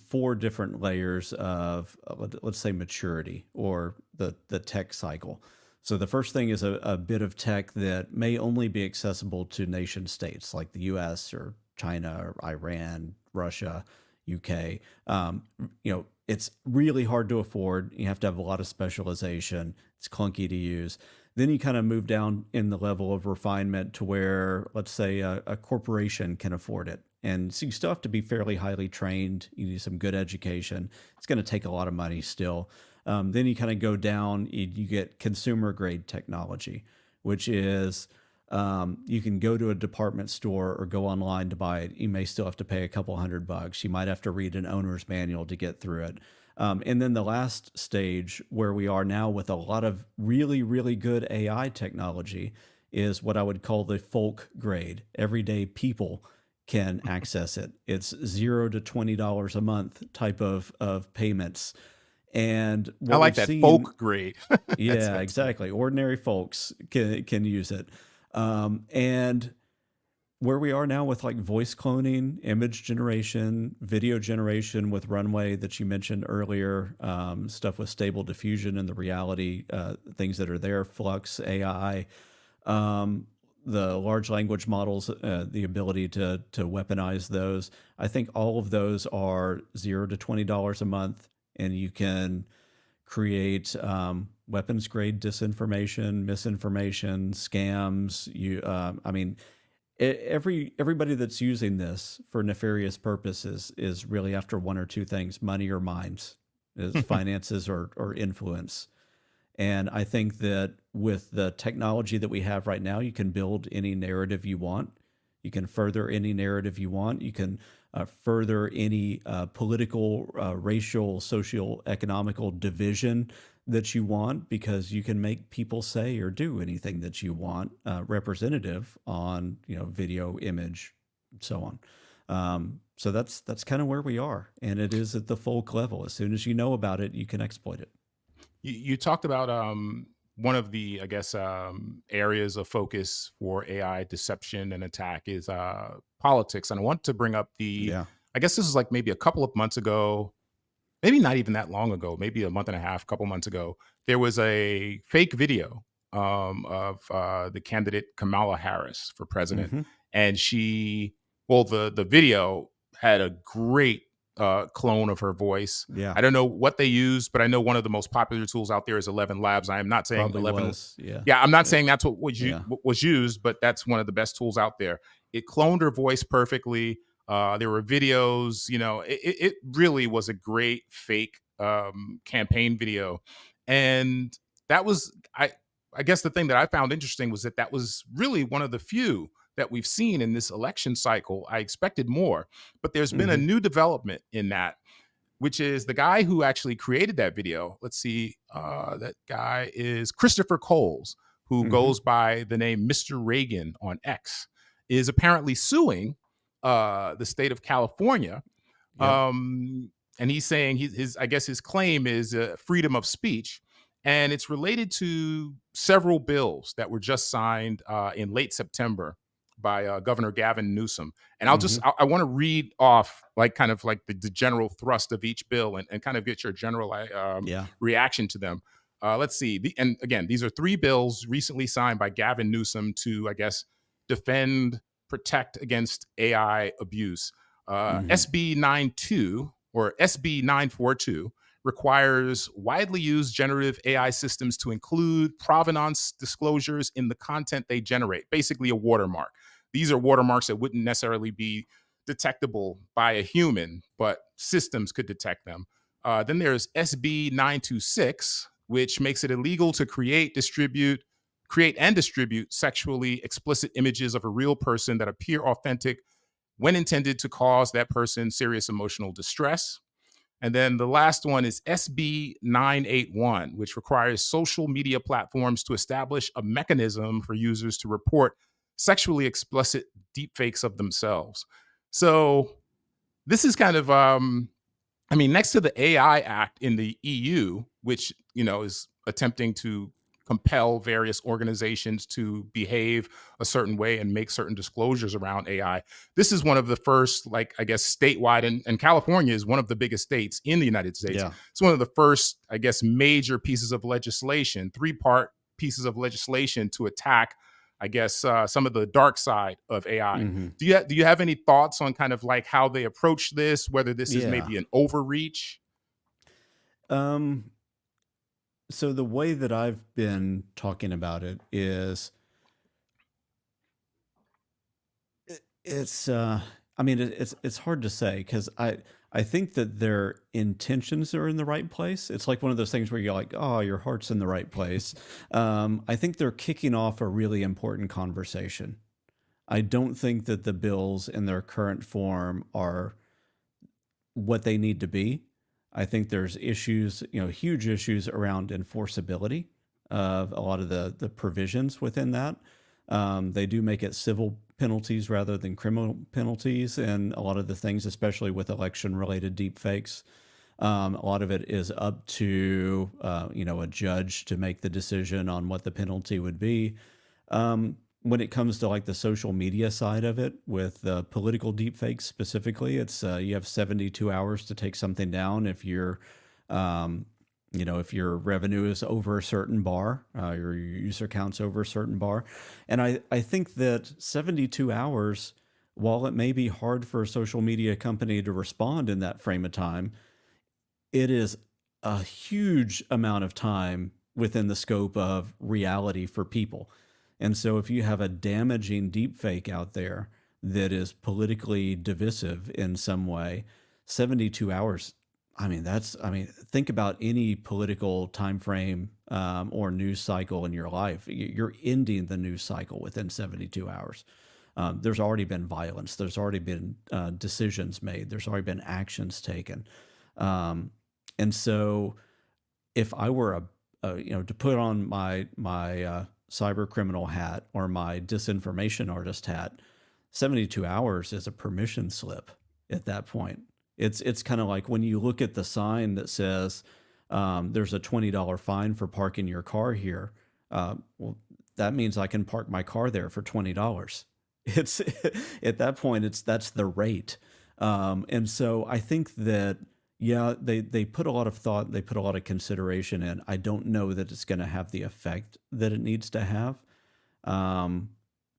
four different layers of let's say maturity or the tech cycle. So the first thing is a bit of tech that may only be accessible to nation states like the U.S. or China or Iran, Russia, UK. It's really hard to afford. You have to have a lot of specialization. It's clunky to use. Then you kind of move down in the level of refinement to where, let's say, a corporation can afford it. And so you still have to be fairly highly trained. You need some good education. It's going to take a lot of money still. Then you kind of go down, you get consumer grade technology, which is you can go to a department store or go online to buy it. You may still have to pay a couple $100. You might have to read an owner's manual to get through it. And then the last stage where we are now with a lot of really, really good AI technology is what I would call the folk grade. Everyday people can access it. It's $0 to $20 a month type of payments. And I what like we've that seen, folk grade. yeah, That's good. exactly. Ordinary folks can use it. And where we are now with like voice cloning, image generation, video generation with Runway that you mentioned earlier, stuff with stable diffusion and the reality, things that are there, Flux, AI, the large language models, the ability to weaponize those. I think all of those are $0 to $20 a month, and you can create weapons grade disinformation, misinformation, scams. I mean, everybody that's using this for nefarious purposes is really after one or two things: money or minds, is finances or influence. And I think that with the technology that we have right now, you can build any narrative you want. You can further any narrative you want. You can further any political, racial, social, economical division that you want, because you can make people say or do anything that you want, representative on video, image, and so on. So that's kind of where we are, and it is at the folk level. As soon as you know about it, you can exploit it. You talked about one of the, I guess, areas of focus for AI deception and attack is politics. And I want to bring up Yeah. I guess this is like maybe a couple of months ago, maybe not even that long ago, maybe a month and a half, couple months ago, there was a fake video of the candidate Kamala Harris for president. Hmm. And the video had a great clone of her voice. Yeah. I don't know what they used, but I know one of the most popular tools out there is 11 Labs. I am not saying Probably 11. was. Yeah. Yeah, I'm not Yeah. saying that's what Yeah. was used, but that's one of the best tools out there. It cloned her voice perfectly. There were videos. It really was a great fake campaign video, and that was I guess the thing that I found interesting was that was really one of the few that we've seen in this election cycle. I expected more, but there's been a Hmm. new development in that, which is the guy who actually created that video. Let's see, that guy is Christopher Coles, who Hmm. goes by the name Mr. Reagan on X, is apparently suing the state of California. Yep. And he's saying I guess his claim is freedom of speech. And it's related to several bills that were just signed in late September by Governor Gavin Newsom. And I'll just, Mhm. I want to read off like kind of like the general thrust of each bill and kind of get your general Yeah. reaction to them. Let's see. And again, these are three bills recently signed by Gavin Newsom to, I guess, defend, protect against AI abuse. Mhm. SB 92 or SB 942 requires widely used generative AI systems to include provenance disclosures in the content they generate, basically a watermark. These are watermarks that wouldn't necessarily be detectable by a human, but systems could detect them. Then there's SB 926, which makes it illegal to create and distribute sexually explicit images of a real person that appear authentic when intended to cause that person serious emotional distress. And then the last one is SB 981, which requires social media platforms to establish a mechanism for users to report sexually explicit deepfakes of themselves. So this is kind of I mean, next to the AI Act in the EU, which is attempting to compel various organizations to behave a certain way and make certain disclosures around AI, this is one of the first, like I guess, statewide, and California is one of the biggest states in the United States. Yeah. It's one of the first, I guess, major pieces of legislation, three-part pieces of legislation to attack, I guess, some of the dark side of AI. Mhm. Do you have any thoughts on kind of like how they approach this, whether this is Yeah. maybe an overreach? Um, so the way that I've been talking about it is it's I mean it's hard to say because I think that their intentions are in the right place. It's like one of those things where you're like, oh, your heart's in the right place. I think they're kicking off a really important conversation. I don't think that the bills in their current form are what they need to be. I think there's issues, huge issues around enforceability of a lot of the provisions within that. They do make it civil penalties rather than criminal penalties, and a lot of the things, especially with election-related deepfakes. A lot of it is up to a judge to make the decision on what the penalty would be. When it comes to like the social media side of it, with political deepfakes specifically, it's you have 72 hours to take something down if if your revenue is over a certain bar, your user count's over a certain bar. And I think that 72 hours, while it may be hard for a social media company to respond in that frame of time, it is a huge amount of time within the scope of reality for people. And so if you have a damaging deepfake out there that is politically divisive in some way, 72 hours, think about any political time frame or news cycle in your life. You're ending the news cycle within 72 hours. There's already been violence. There's already been decisions made. There's already been actions taken. And so if I were to put on my cyber criminal hat or my disinformation artist hat, 72 hours is a permission slip at that point. It's kind of like when you look at the sign that says there's a $20 fine for parking your car here. Well, that means I can park my car there for $20. It's at that point, that's the rate. And so I think that, yeah, they put a lot of thought, they put a lot of consideration in. I don't know that it's going to have the effect that it needs to have.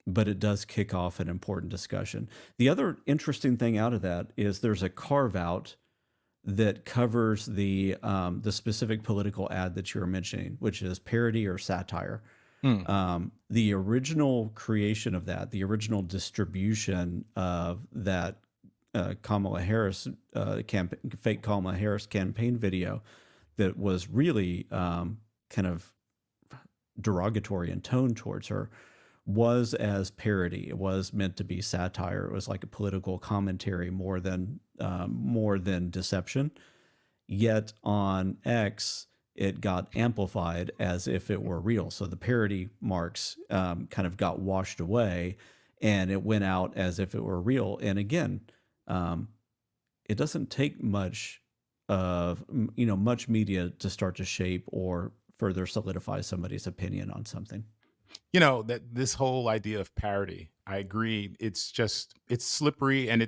But it does kick off an important discussion. The other interesting thing out of that is there's a carve out that covers the specific political ad that you were mentioning, which is parody or satire. The original creation of that, the original distribution of that Kamala Harris fake Kamala Harris campaign video that was really kind of derogatory in tone towards her, was as parody. It was meant to be satire. It was like a political commentary more than deception. Yet on X, it got amplified as if it were real. So the parody marks kind of got washed away, and it went out as if it were real. And again, it doesn't take much media to start to shape or further solidify somebody's opinion on something. that this whole idea of parody, I agree. It's slippery, and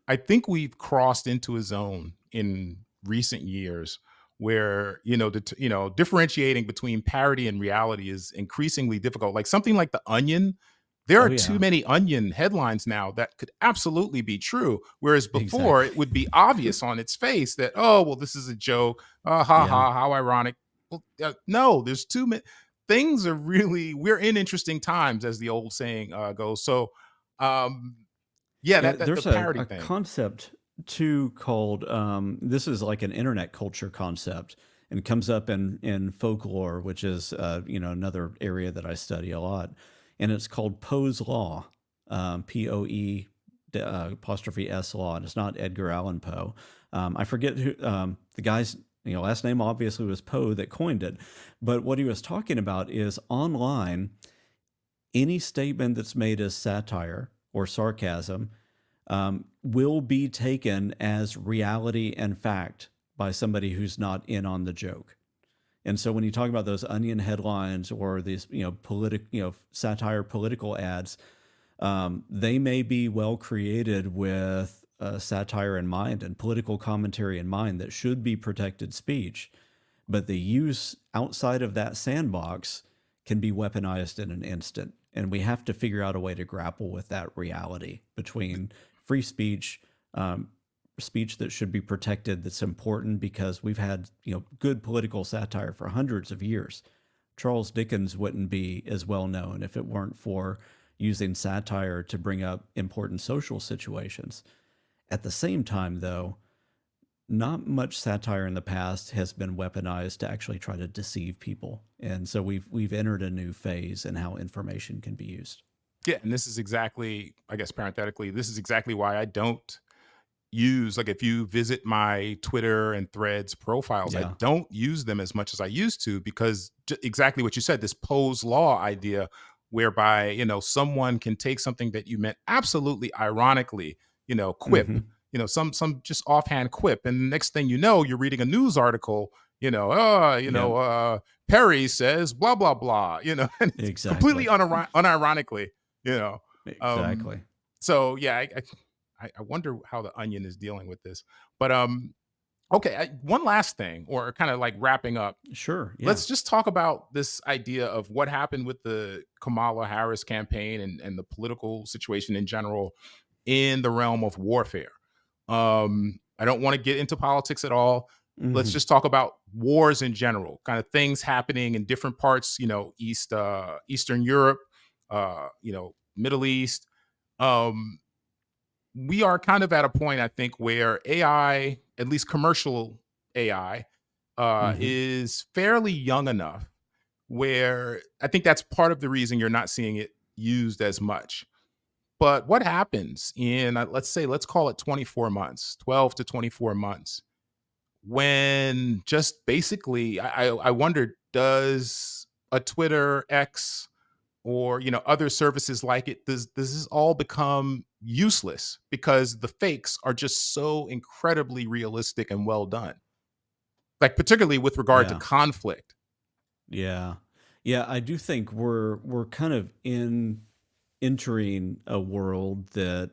I think we've crossed into a zone in recent years where, differentiating between parody and reality is increasingly difficult. Like something like The Onion, there Oh are too yeah, many Onion headlines now that could absolutely be true. Whereas before exactly. it would be obvious on its face that, oh, well, this is a joke. Ha Yeah. ha, how ironic. Well, no, there's too many things are really, we're in interesting times, as the old saying goes. So, um, yeah, Yeah, that the there's parody a thing. concept too called this is like an internet culture concept and comes up in folklore, which is another area that I study a lot, and it's called Poe's Law, Poe apostrophe S law, and it's not Edgar Allan Poe. I forget who the guy's last name obviously was Poe that coined it, but what he was talking about is online any statement that's made as satire or sarcasm will be taken as reality and fact by somebody who's not in on the joke. And so when you talk about those Onion headlines or these, satire political ads, they may be well created with satire in mind and political commentary in mind that should be protected speech, but the use outside of that sandbox can be weaponized in an instant. And we have to figure out a way to grapple with that reality between free speech, speech that should be protected, that's important because we've had good political satire for hundreds of years. Charles Dickens wouldn't be as well known if it weren't for using satire to bring up important social situations. At the same time, though, not much satire in the past has been weaponized to actually try to deceive people. And so we've entered a new phase in how information can be used. Yeah, and this is exactly, I guess, parenthetically, this is exactly why I don't use, like, if you visit my Twitter and Threads profiles, I Yeah. don't use them as much as I used to because exactly what you said, this Poe's Law idea, whereby, someone can take something that you meant absolutely ironically, quip, Hmm. some just offhand quip. And the next thing you know, you're reading a news article, Yeah. Perry says blah, blah, blah, and it's completely Exactly. unironically, you know. Um, Exactly. so yeah, I wonder how the Onion is dealing with this. But okay, one last thing, or kind of like wrapping up. Sure. Yeah. Let's just talk about this idea of what happened with the Kamala Harris campaign and the political situation in general in the realm of warfare. I don't want to get into politics at all. Let's Hmm. just talk about wars in general, kind of things happening in different parts, Eastern Europe, Middle East. Um, we are kind of at a point, I think, where AI, at least commercial AI, Hmm. is fairly young enough where I think that's part of the reason you're not seeing it used as much. But what happens in, let's call it 24 months, 12 to 24 months, when just basically, I wonder, does a Twitter X or other services like it, does this all become useless because the fakes are just so incredibly realistic and well done, like particularly with regard to Yeah. conflict. Yeah. Yeah. I do think we're kind of entering a world that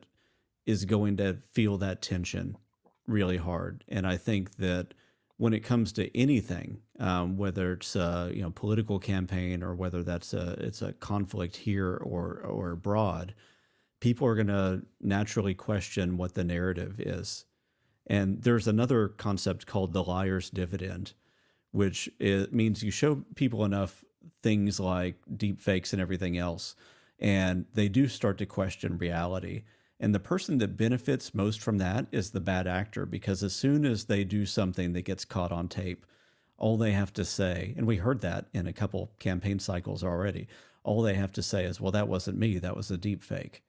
is going to feel that tension really hard. And I think that when it comes to anything, whether it's a political campaign or whether it's a conflict here or abroad, people are going to naturally question what the narrative is. And there's another concept called the liar's dividend, which means you show people enough things like deep fakes and everything else, and they do start to question reality. And the person that benefits most from that is the bad actor, because as soon as they do something that gets caught on tape, all they have to say, and we heard that in a couple campaign cycles already, all they have to say is, well, that wasn't me, that was a deep fake.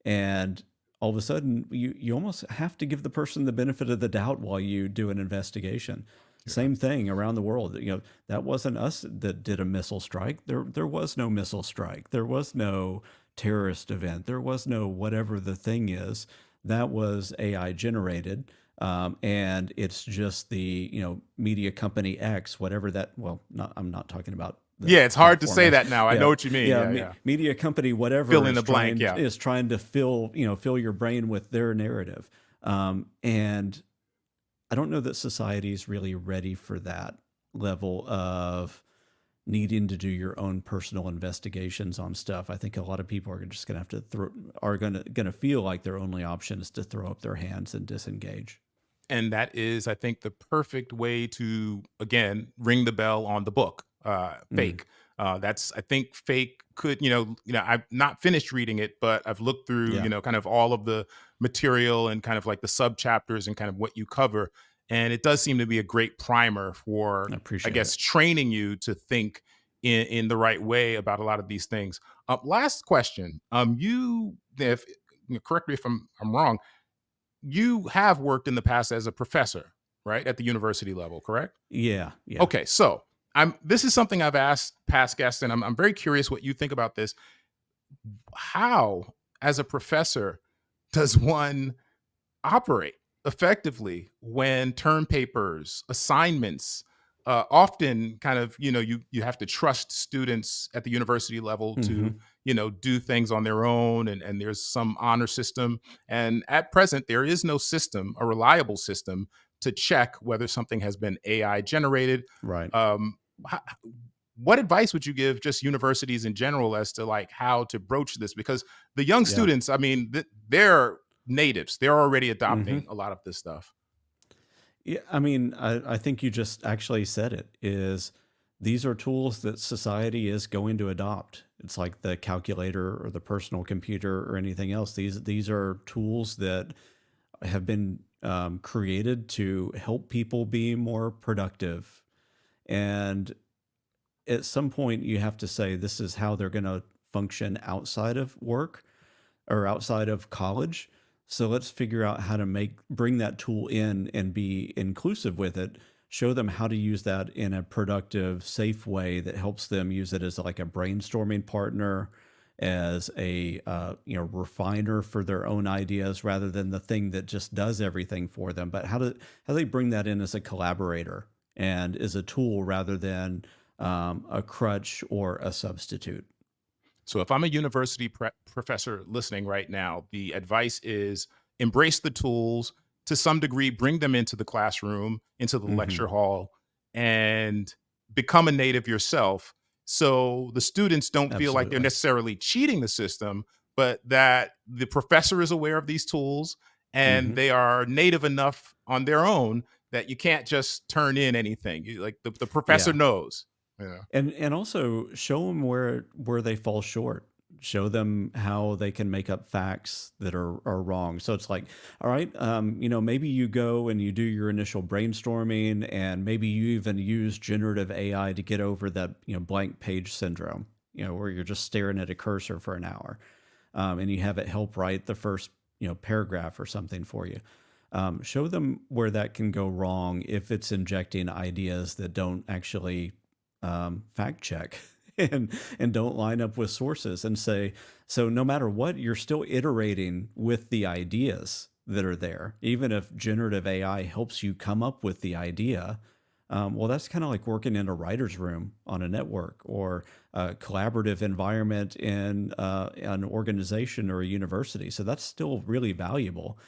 And all of a sudden you almost have to give the person the benefit of the doubt while you do an investigation. Yeah. Same thing around the world. That wasn't us that did a missile strike. There was no missile strike. There was no terrorist event. There was no whatever the thing is. That was AI generated. And it's just the media company X, whatever that. Well, not, I'm not talking about Yeah, it's hard to say that now. I know what you mean. Yeah. Media company, whatever, Fill in the blank. is trying to fill your brain with their narrative. And I don't know that society is really ready for that level of needing to do your own personal investigations on stuff. I think a lot of people are just going to have to going to feel like their only option is to throw up their hands and disengage. And that is, I think, the perfect way to, again, ring the bell on the book, FAIK. I think FAIK could, I've not finished reading it, but I've looked through, kind of all of the material and kind of like the sub chapters and kind of what you cover. And it does seem to be a great primer for, I guess, training you to think in the right way about a lot of these things. Last question. Correct me if I'm wrong, you have worked in the past as a professor, right? At the university level, correct? Yeah. Okay, so this is something I've asked past guests, and I'm very curious what you think about this. How, as a professor, does one operate effectively when term papers, assignments, often kind of, you have to trust students at the university level to, do things on their own, and there's some honor system. And at present, there is no system, a reliable system, to check whether something has been AI generated. Right. What advice would you give just universities in general as to like how to broach this? Because the young students, I mean, they're natives. They're already adopting a lot of this stuff. Yeah, I mean, I think you just actually said it, is these are tools that society is going to adopt. It's like the calculator or the personal computer or anything else. These are tools that have been created to help people be more productive. And at some point you have to say, this is how they're going to function outside of work or outside of college. So let's figure out how to bring that tool in and be inclusive with it, show them how to use that in a productive, safe way that helps them use it as like a brainstorming partner, as a refiner for their own ideas, rather than the thing that just does everything for them. But how they bring that in as a collaborator and as a tool rather than a crutch or a substitute. So if I'm a university professor listening right now, the advice is embrace the tools to some degree, bring them into the classroom, into the lecture hall, and become a native yourself. So the students don't feel like they're necessarily cheating the system, but that the professor is aware of these tools and they are native enough on their own that you can't just turn in anything. Like the professor knows. Yeah. And also show them where they fall short. Show them how they can make up facts that are wrong. So it's like, all right, maybe you go and you do your initial brainstorming, and maybe you even use generative AI to get over that, blank page syndrome, where you're just staring at a cursor for an hour, and you have it help write the first, paragraph or something for you. Show them where that can go wrong if it's injecting ideas that don't actually fact check and don't line up with sources, and say, so no matter what, you're still iterating with the ideas that are there. Even if generative AI helps you come up with the idea, well, that's kind of like working in a writer's room on a network, or a collaborative environment in an organization or a university. So that's still really valuable.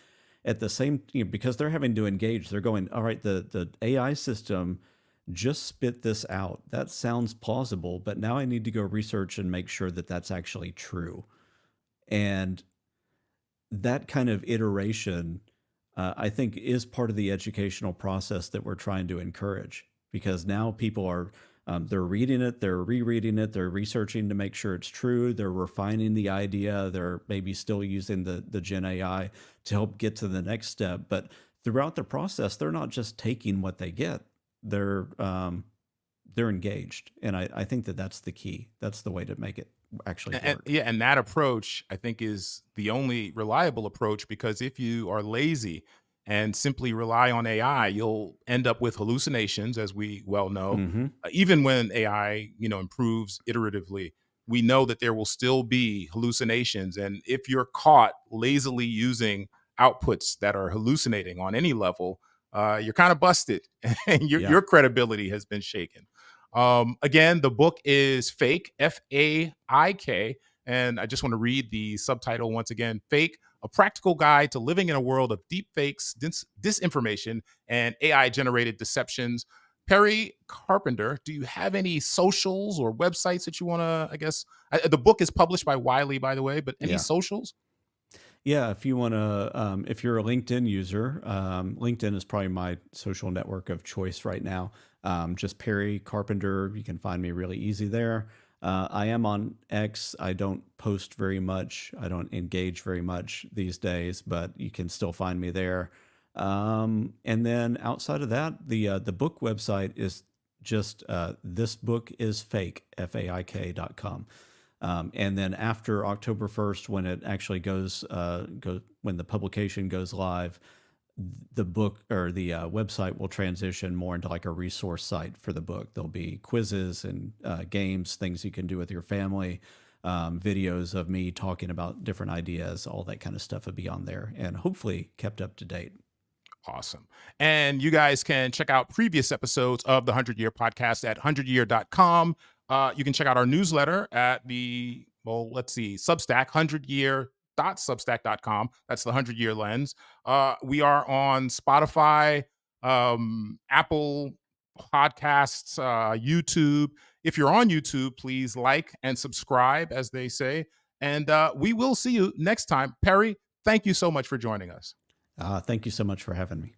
At the same, because they're having to engage, they're going, all right, the AI system just spit this out. That sounds plausible, but now I need to go research and make sure that that's actually true. And that kind of iteration, I think, is part of the educational process that we're trying to encourage, because now people are, they're reading it, they're rereading it, they're researching to make sure it's true, they're refining the idea, they're maybe still using the Gen AI to help get to the next step. But throughout the process, they're not just taking what they get. They're engaged, and I think that's the key. That's the way to make it actually work. And that approach, I think, is the only reliable approach, because if you are lazy and simply rely on AI, you'll end up with hallucinations, as we well know. Even when AI, improves iteratively, we know that there will still be hallucinations, and if you're caught lazily using outputs that are hallucinating on any level, you're kind of busted, and your credibility has been shaken. Again, the book is FAIK, FAIK. And I just want to read the subtitle once again: FAIK, a practical guide to living in a world of deepfakes, disinformation, and AI-generated deceptions. Perry Carpenter, do you have any socials or websites that you want to, I guess, the book is published by Wiley, by the way, but any Yeah. socials? Yeah, if you want to, if you're a LinkedIn user, LinkedIn is probably my social network of choice right now. Just Perry Carpenter, you can find me really easy there. I am on X. I don't post very much. I don't engage very much these days, but you can still find me there. And then outside of that, the book website is just this book is fake, FAIK.com. And then after October 1st, when it actually when the publication goes live, the book or the website will transition more into like a resource site for the book. There'll be quizzes and games, things you can do with your family, videos of me talking about different ideas, all that kind of stuff will be on there and hopefully kept up to date. Awesome. And you guys can check out previous episodes of the 100-Year Podcast at 100year.com. You can check out our newsletter at the, Substack, 100year.substack.com. That's the 100-Year Lens. We are on Spotify, Apple Podcasts, YouTube. If you're on YouTube, please like and subscribe, as they say. And we will see you next time. Perry, thank you so much for joining us. Thank you so much for having me.